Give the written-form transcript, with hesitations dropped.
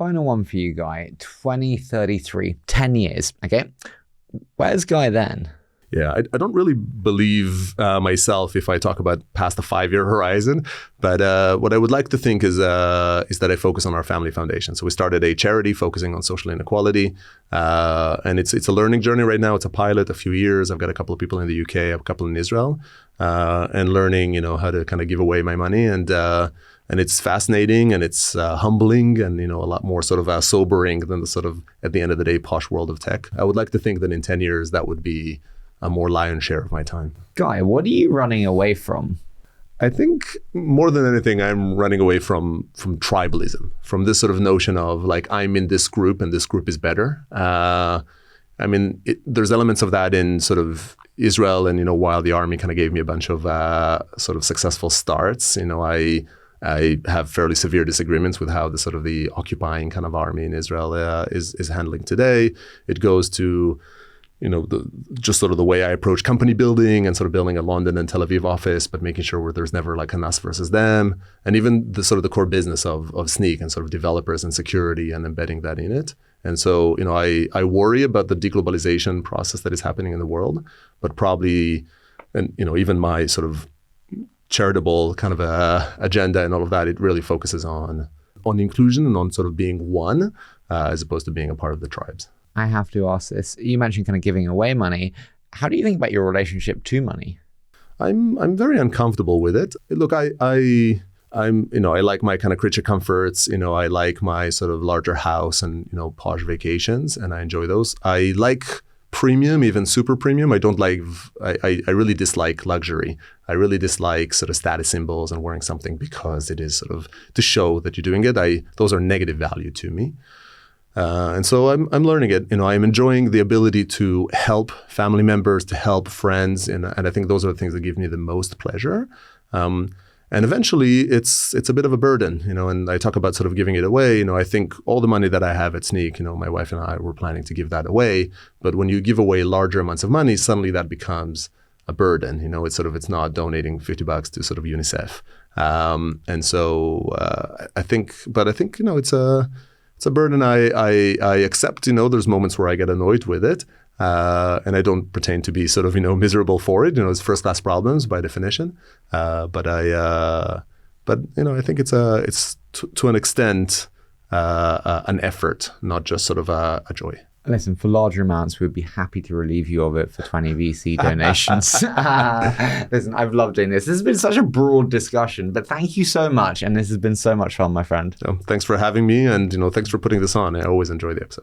final one for you, Guy. 2033, 10 years, okay? Where's Guy then? Yeah, I don't really believe myself if I talk about past the 5-year horizon, but what I would like to think is that I focus on our family foundation. So we started a charity focusing on social inequality, and it's a learning journey right now. It's a pilot, a few years. I've got a couple of people in the UK, I have a couple in Israel, and learning, how to kind of give away my money, and it's fascinating and it's humbling and a lot more sort of sobering than the sort of at the end of the day posh world of tech. I would like to think that in 10 years that would be a more lion's share of my time. Guy, what are you running away from? I think more than anything, I'm running away from tribalism, from this sort of notion of like, I'm in this group and this group is better. There's elements of that in sort of Israel, and, while the army kind of gave me a bunch of sort of successful starts, I have fairly severe disagreements with how the occupying kind of army in Israel is handling today. It goes to just sort of the way I approach company building and sort of building a London and Tel Aviv office, but making sure where there's never like an us versus them. And even the sort of the core business of Snyk and sort of developers and security and embedding that in it. And so, I worry about the deglobalization process that is happening in the world, but probably, and, even my sort of charitable kind of agenda and all of that, it really focuses on inclusion and on sort of being one, as opposed to being a part of the tribes. I have to ask this. You mentioned kind of giving away money. How do you think about your relationship to money? I'm very uncomfortable with it. Look, I like my kind of creature comforts. I like my sort of larger house and posh vacations, and I enjoy those. I like premium, even super premium. I don't like. I really dislike luxury. I really dislike sort of status symbols and wearing something because it is sort of to show that you're doing it. Those are negative value to me. And so I'm learning it. I'm enjoying the ability to help family members, to help friends, and I think those are the things that give me the most pleasure. And eventually, it's a bit of a burden, And I talk about sort of giving it away. I think all the money that I have at Snyk, my wife and I were planning to give that away. But when you give away larger amounts of money, suddenly that becomes a burden. It's not donating $50 to sort of UNICEF. And so I think it's a burden I accept. There's moments where I get annoyed with it, and I don't pretend to be sort of miserable for it. It's first class problems by definition. But I think it's to an extent an effort, not just sort of a joy. Listen, for larger amounts, we'd be happy to relieve you of it for 20 VC donations. Listen, I've loved doing this. This has been such a broad discussion, but thank you so much. And this has been so much fun, my friend. Thanks for having me. And, thanks for putting this on. I always enjoy the episode.